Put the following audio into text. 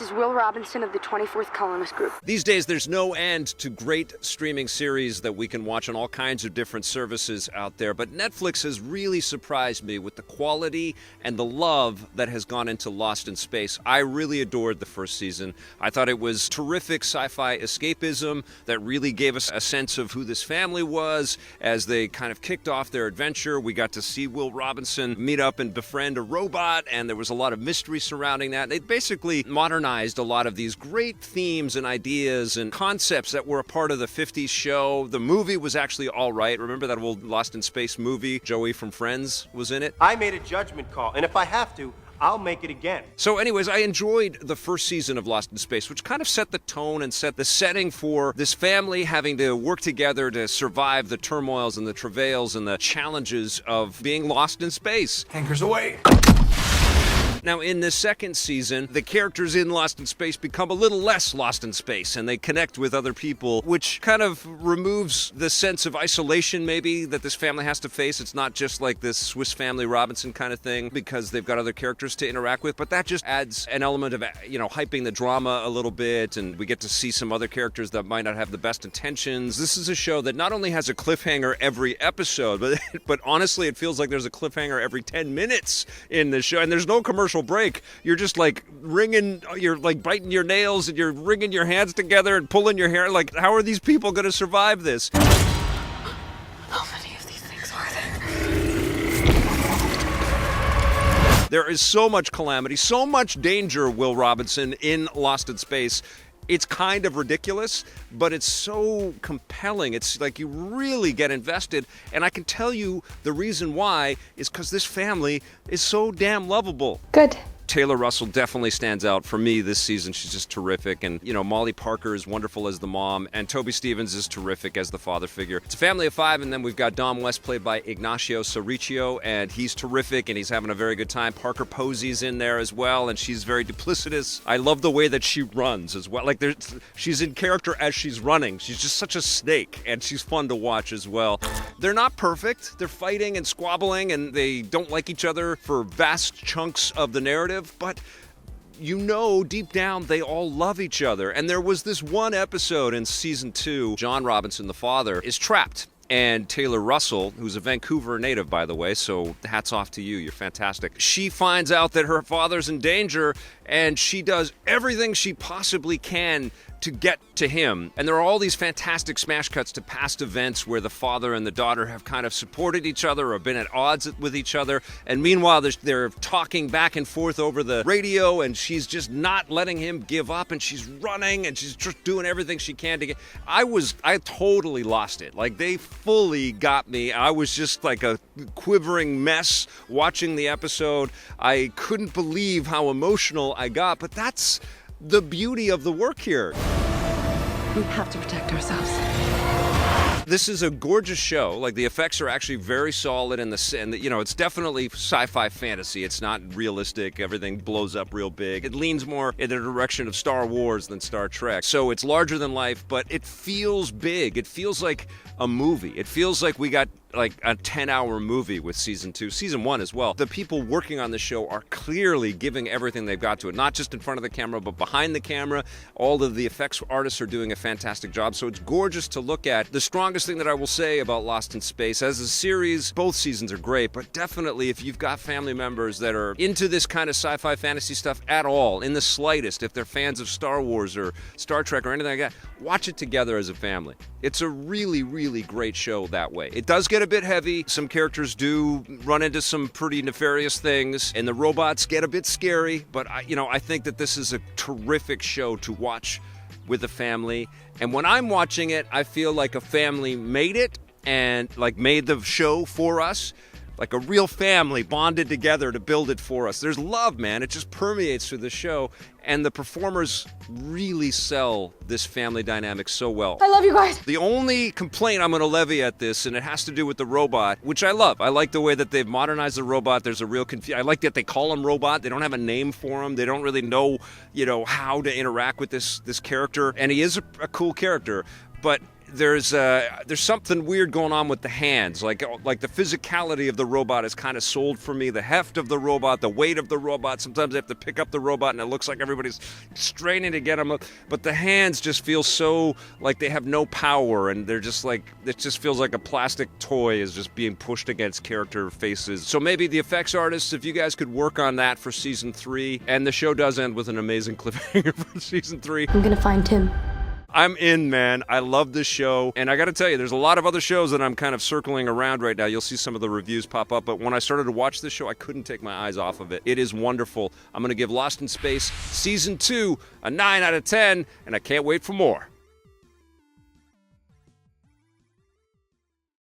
This is Will Robinson of the 24th Columnist Group. These days, there's no end to great streaming series that we can watch on all kinds of different services out there, but Netflix has really surprised me with the quality and the love that has gone into Lost in Space. I really adored the first season. I thought it was terrific sci-fi escapism that really gave us a sense of who this family was as they kind of kicked off their adventure. We got to see Will Robinson meet up and befriend a robot, and there was a lot of mystery surrounding that. They basically modernized a lot of these great themes and ideas and concepts that were a part of the 50s show. The movie was actually all right. Remember that old Lost in Space movie? Joey from Friends was in it. I made a judgment call, and if I have to, I'll make it again. So anyways, I enjoyed the first season of Lost in Space, which kind of set the tone and set the setting for this family having to work together to survive the turmoils and the travails and the challenges of being lost in space. Anchors away. Now, in the second season, the characters in Lost in Space become a little less lost in space, and they connect with other people, which kind of removes the sense of isolation, maybe, that this family has to face. It's not just like this Swiss Family Robinson kind of thing, because they've got other characters to interact with, but that just adds an element of, hyping the drama a little bit, and we get to see some other characters that might not have the best intentions. This is a show that not only has a cliffhanger every episode, but honestly, it feels like there's a cliffhanger every 10 minutes in this show, and there's no commercial break. You're just like you're like biting your nails and you're wringing your hands together and pulling your hair. Like, how are these people going to survive this? How many of these things are there? There is so much calamity, so much danger, Will Robinson, in Lost in Space. It's kind of ridiculous, but it's so compelling. It's like you really get invested. And I can tell you the reason why is because this family is so damn lovable. Good. Taylor Russell definitely stands out for me this season. She's just terrific. And, Molly Parker is wonderful as the mom. And Toby Stevens is terrific as the father figure. It's a family of five. And then we've got Dom West, played by Ignacio Cerricio. And he's terrific. And he's having a very good time. Parker Posey's in there as well. And she's very duplicitous. I love the way that she runs as well. Like, she's in character as she's running. She's just such a snake. And she's fun to watch as well. They're not perfect. They're fighting and squabbling. And they don't like each other for vast chunks of the narrative. But deep down, they all love each other. And there was this one episode in season 2, John Robinson, the father, is trapped. And Taylor Russell, who's a Vancouver native, by the way, so hats off to you, you're fantastic. She finds out that her father's in danger, and she does everything she possibly can to get to him. And there are all these fantastic smash cuts to past events where the father and the daughter have kind of supported each other or been at odds with each other. And meanwhile, they're talking back and forth over the radio, and she's just not letting him give up, and she's running, and she's just doing everything she can to get... I totally lost it. Like, they fully got me. I was just like a quivering mess watching the episode. I couldn't believe how emotional I got, but that's the beauty of the work here. We have to protect ourselves. This is a gorgeous show. Like, the effects are actually very solid, and it's definitely sci-fi fantasy. It's not realistic. Everything blows up real big. It leans more in the direction of Star Wars than Star Trek. So it's larger than life, but it feels big. It feels like a movie. It feels like we got like a 10-hour movie with season 2, season 1 as well. The people working on the show are clearly giving everything they've got to it, not just in front of the camera, but behind the camera. All of the effects artists are doing a fantastic job, so it's gorgeous to look at. The strongest thing that I will say about Lost in Space, as a series, both seasons are great, but definitely if you've got family members that are into this kind of sci-fi fantasy stuff at all, in the slightest, if they're fans of Star Wars or Star Trek or anything like that, watch it together as a family. It's a really, really great show that way. It does get a bit heavy. Some characters do run into some pretty nefarious things, and the robots get a bit scary, but I think that this is a terrific show to watch with a family. And when I'm watching it, I feel like a family made it and like made the show for us. Like a real family bonded together to build it for us. There's love, man. It just permeates through the show. And the performers really sell this family dynamic so well. I love you guys. The only complaint I'm going to levy at this, and it has to do with the robot, which I love. I like the way that they've modernized the robot. There's a real confusion. I like that they call him Robot. They don't have a name for him. They don't really know, how to interact with this character. And he is a cool character. But there's something weird going on with the hands. Like the physicality of the robot is kind of sold for me. The heft of the robot, the weight of the robot. Sometimes I have to pick up the robot and it looks like everybody's straining to get him up. But the hands just feel so like they have no power, and they're just like, it just feels like a plastic toy is just being pushed against character faces. So maybe the effects artists, if you guys could work on that for season 3, and the show does end with an amazing cliffhanger for season 3. I'm gonna find Tim. I'm in, man. I love this show. And I got to tell you, there's a lot of other shows that I'm kind of circling around right now. You'll see some of the reviews pop up. But when I started to watch this show, I couldn't take my eyes off of it. It is wonderful. I'm going to give Lost in Space Season 2 a 9 out of 10, and I can't wait for more.